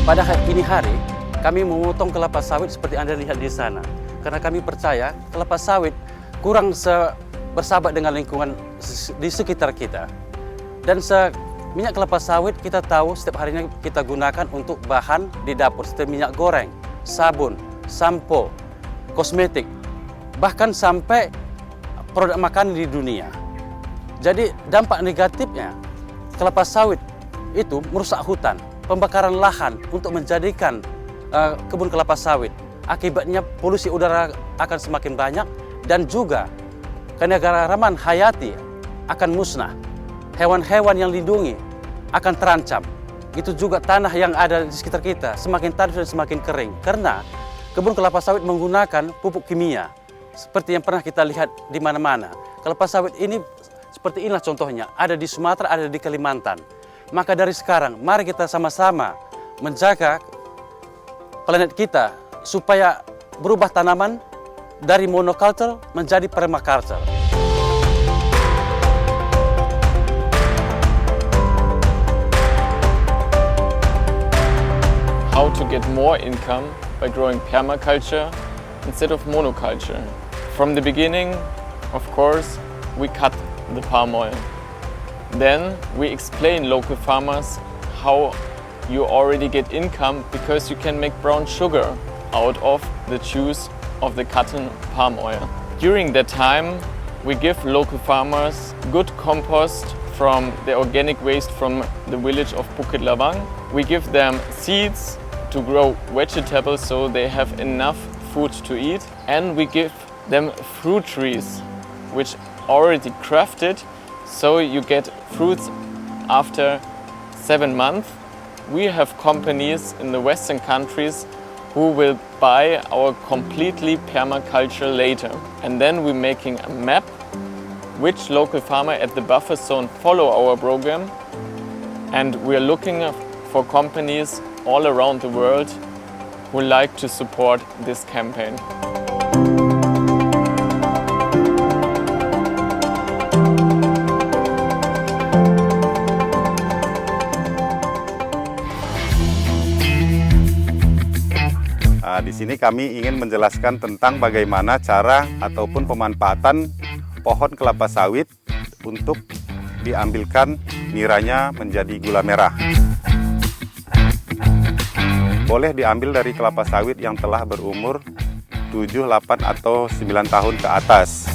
Pada ini hari, kami memotong kelapa sawit seperti Anda lihat di sana. Karena kami percaya kelapa sawit kurang bersahabat dengan lingkungan di sekitar kita. Dan minyak kelapa sawit kita tahu setiap harinya kita gunakan untuk bahan di dapur. Seperti minyak goreng, sabun, sampo, kosmetik, bahkan sampai produk makanan di dunia. Jadi dampak negatifnya kelapa sawit itu merusak hutan, pembakaran lahan untuk menjadikan kebun kelapa sawit. Akibatnya polusi udara akan semakin banyak dan juga keanekaragaman hayati akan musnah. Hewan-hewan yang dilindungi akan terancam. Itu juga tanah yang ada di sekitar kita semakin tandus dan semakin kering. Karena kebun kelapa sawit menggunakan pupuk kimia. Seperti yang pernah kita lihat di mana-mana. Kelapa sawit ini seperti inilah contohnya. Ada di Sumatera, ada di Kalimantan. Maka dari sekarang, mari kita sama-sama menjaga planet kita supaya berubah tanaman dari monoculture menjadi permaculture. How to get more income by growing permaculture instead of monoculture. From the beginning, of course, we cut the palm oil. Then we explain local farmers how you already get income because you can make brown sugar out of the juice of the cotton palm oil. During that time, we give local farmers good compost from the organic waste from the village of Bukit Lawang. We give them seeds to grow vegetables so they have enough food to eat, and we give them fruit trees which already crafted so you get fruits after 7 months. We have companies in the Western countries who will buy our completely permaculture later. And then we're making a map which local farmer at the buffer zone follow our program. And we're looking for companies all around the world who like to support this campaign. Di sini kami ingin menjelaskan tentang bagaimana cara ataupun pemanfaatan pohon kelapa sawit untuk diambilkan niranya menjadi gula merah. Boleh diambil dari kelapa sawit yang telah berumur 7, 8, atau 9 tahun ke atas.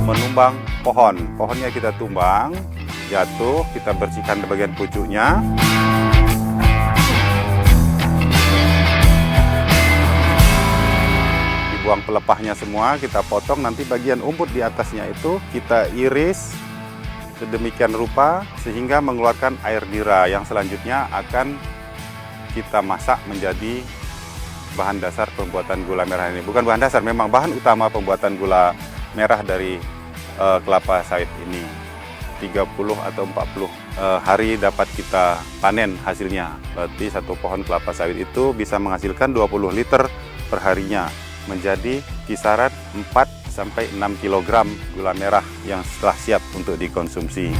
Menumbang pohonnya kita tumbang, jatuh, kita bersihkan di bagian pucuknya. Dibuang pelepahnya semua, kita potong, nanti bagian umput di atasnya itu kita iris sedemikian rupa sehingga mengeluarkan air nira yang selanjutnya akan kita masak menjadi bahan dasar pembuatan gula merah ini. Bukan bahan dasar, memang bahan utama pembuatan gula merah dari kelapa sawit ini. 30 atau 40 hari dapat kita panen hasilnya. Berarti satu pohon kelapa sawit itu bisa menghasilkan 20 liter per harinya, menjadi kisaran 4 sampai 6 kg gula merah yang setelah siap untuk dikonsumsi.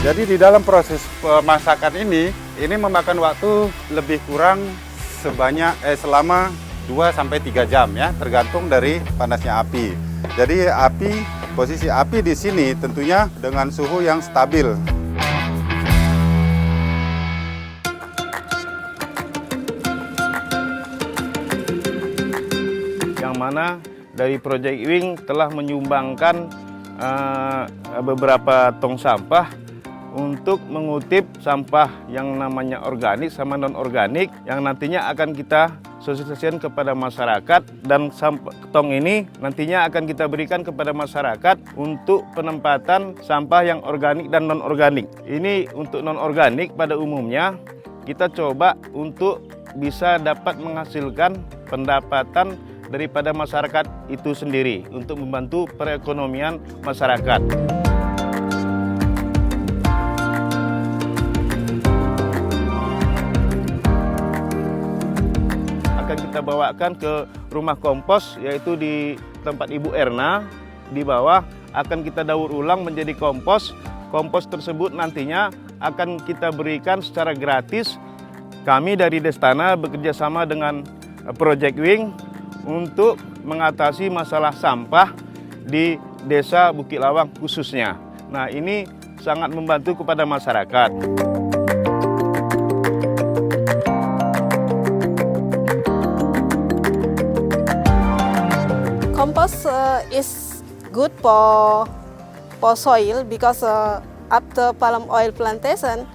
Jadi di dalam proses pemasakan ini memakan waktu lebih kurang selama 2-3 jam ya, tergantung dari panasnya api. Jadi posisi api di sini tentunya dengan suhu yang stabil. Yang mana dari Project Wing telah menyumbangkan beberapa tong sampah untuk mengutip sampah yang namanya organik sama non-organik yang nantinya akan kita sosialisasikan kepada masyarakat, dan tong ini nantinya akan kita berikan kepada masyarakat untuk penempatan sampah yang organik dan non-organik. Ini untuk non-organik pada umumnya kita coba untuk bisa dapat menghasilkan pendapatan daripada masyarakat itu sendiri untuk membantu perekonomian masyarakat. kita bawakan ke rumah kompos, yaitu di tempat Ibu Erna. Di bawah akan kita daur ulang menjadi kompos. Kompos tersebut nantinya akan kita berikan secara gratis. Kami dari Destana bekerja sama dengan Project Wing untuk mengatasi masalah sampah di Desa Bukit Lawang khususnya. Nah, ini sangat membantu kepada masyarakat. Compost is good for soil because after palm oil plantation,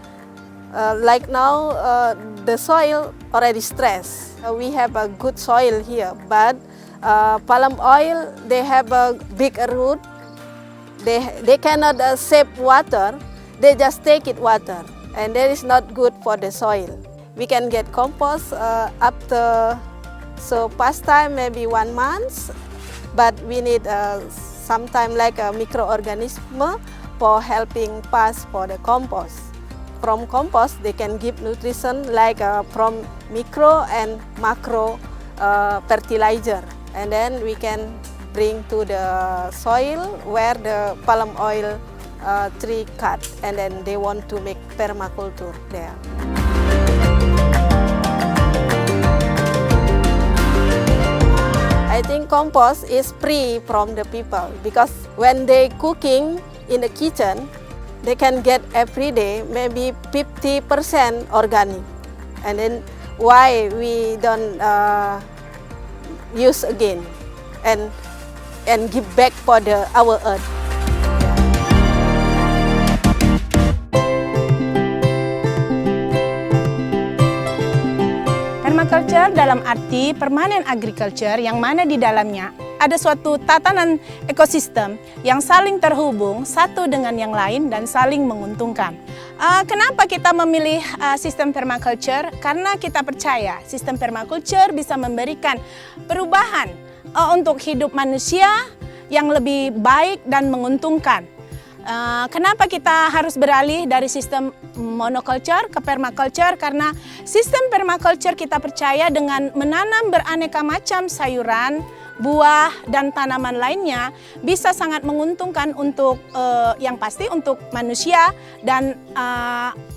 like now the soil already stressed. We have a good soil here, but palm oil they have a big root. They cannot save water. They just take it water, and that is not good for the soil. We can get compost after past time maybe 1 month, but we need sometime like a microorganism for helping pass for the compost. From compost they can give nutrition like from micro and macro fertilizer, and then we can bring to the soil where the palm oil tree cut, and then they want to make permaculture there. I think compost is free from the people because when they cooking in the kitchen, they can get every day maybe 50% organic, and then why we don't use again and give back for our earth. Permaculture dalam arti permanent agriculture yang mana di dalamnya ada suatu tatanan ekosistem yang saling terhubung satu dengan yang lain dan saling menguntungkan. Kenapa kita memilih sistem permaculture? Karena kita percaya sistem permaculture bisa memberikan perubahan untuk hidup manusia yang lebih baik dan menguntungkan. Kenapa kita harus beralih dari sistem monoculture ke permaculture? Karena sistem permaculture kita percaya dengan menanam beraneka macam sayuran, buah, dan tanaman lainnya bisa sangat menguntungkan untuk yang pasti untuk manusia dan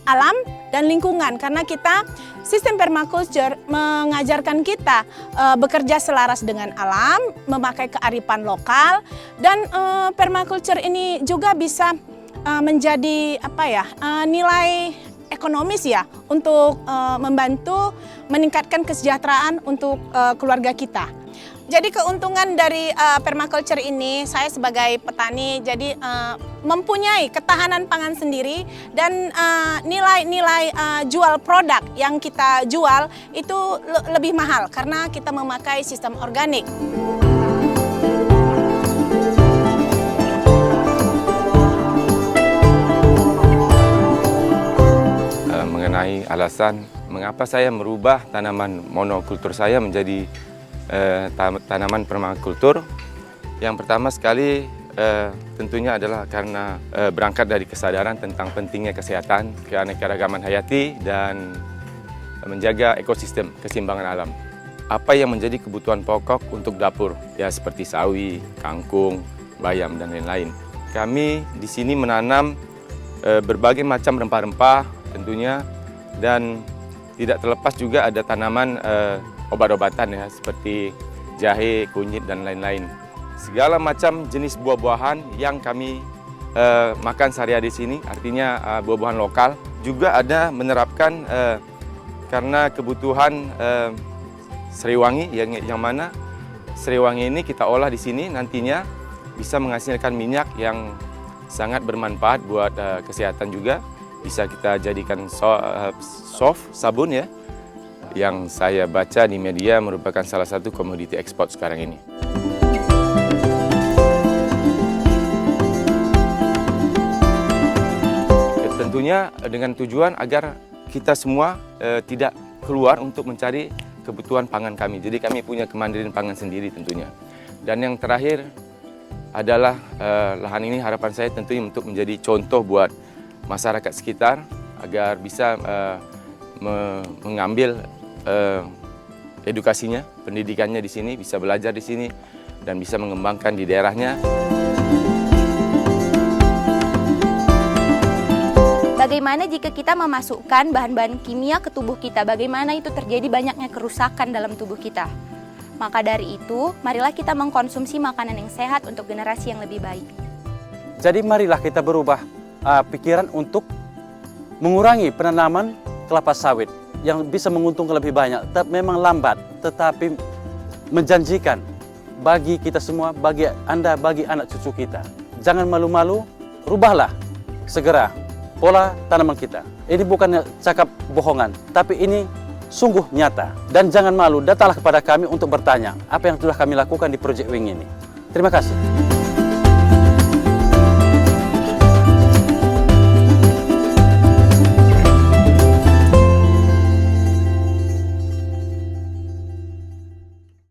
alam dan lingkungan. Karena kita sistem permaculture mengajarkan kita bekerja selaras dengan alam, memakai kearifan lokal, dan permaculture ini juga bisa menjadi nilai ekonomis ya untuk membantu meningkatkan kesejahteraan untuk keluarga kita. Jadi keuntungan dari permaculture ini, saya sebagai petani jadi mempunyai ketahanan pangan sendiri, dan nilai-nilai jual produk yang kita jual itu lebih mahal karena kita memakai sistem organik. Mengenai alasan mengapa saya merubah tanaman monokultur saya menjadi tanaman permakultur. Yang pertama sekali tentunya adalah karena berangkat dari kesadaran tentang pentingnya kesehatan, keanekaragaman hayati, dan menjaga ekosistem, keseimbangan alam. Apa yang menjadi kebutuhan pokok untuk dapur, ya seperti sawi, kangkung, bayam, dan lain-lain. Kami di sini menanam berbagai macam rempah-rempah tentunya, dan tidak terlepas juga ada tanaman obat-obatan ya, seperti jahe, kunyit, dan lain-lain. Segala macam jenis buah-buahan yang kami makan sehari-hari di sini, artinya buah-buahan lokal. Juga ada menerapkan karena kebutuhan serewangi, yang mana serewangi ini kita olah di sini nantinya bisa menghasilkan minyak yang sangat bermanfaat buat kesehatan juga. Bisa kita jadikan soft, sabun ya, yang saya baca di media merupakan salah satu komoditi ekspor sekarang ini. Tentunya dengan tujuan agar kita semua tidak keluar untuk mencari kebutuhan pangan kami. Jadi kami punya kemandirian pangan sendiri tentunya. Dan yang terakhir adalah lahan ini harapan saya tentunya untuk menjadi contoh buat masyarakat sekitar agar bisa mengambil edukasinya, pendidikannya di sini, bisa belajar di sini, dan bisa mengembangkan di daerahnya. Bagaimana jika kita memasukkan bahan-bahan kimia ke tubuh kita? Bagaimana itu terjadi banyaknya kerusakan dalam tubuh kita? Maka dari itu, marilah kita mengkonsumsi makanan yang sehat untuk generasi yang lebih baik. Jadi marilah kita berubah pikiran untuk mengurangi penanaman kelapa sawit yang bisa menguntungkan lebih banyak. Memang lambat, tetapi menjanjikan bagi kita semua, bagi Anda, bagi anak cucu kita. Jangan malu-malu, rubahlah segera pola tanaman kita. Ini bukan cakap bohongan, tapi ini sungguh nyata. Dan jangan malu, datanglah kepada kami untuk bertanya apa yang telah kami lakukan di Project Wing ini. Terima kasih.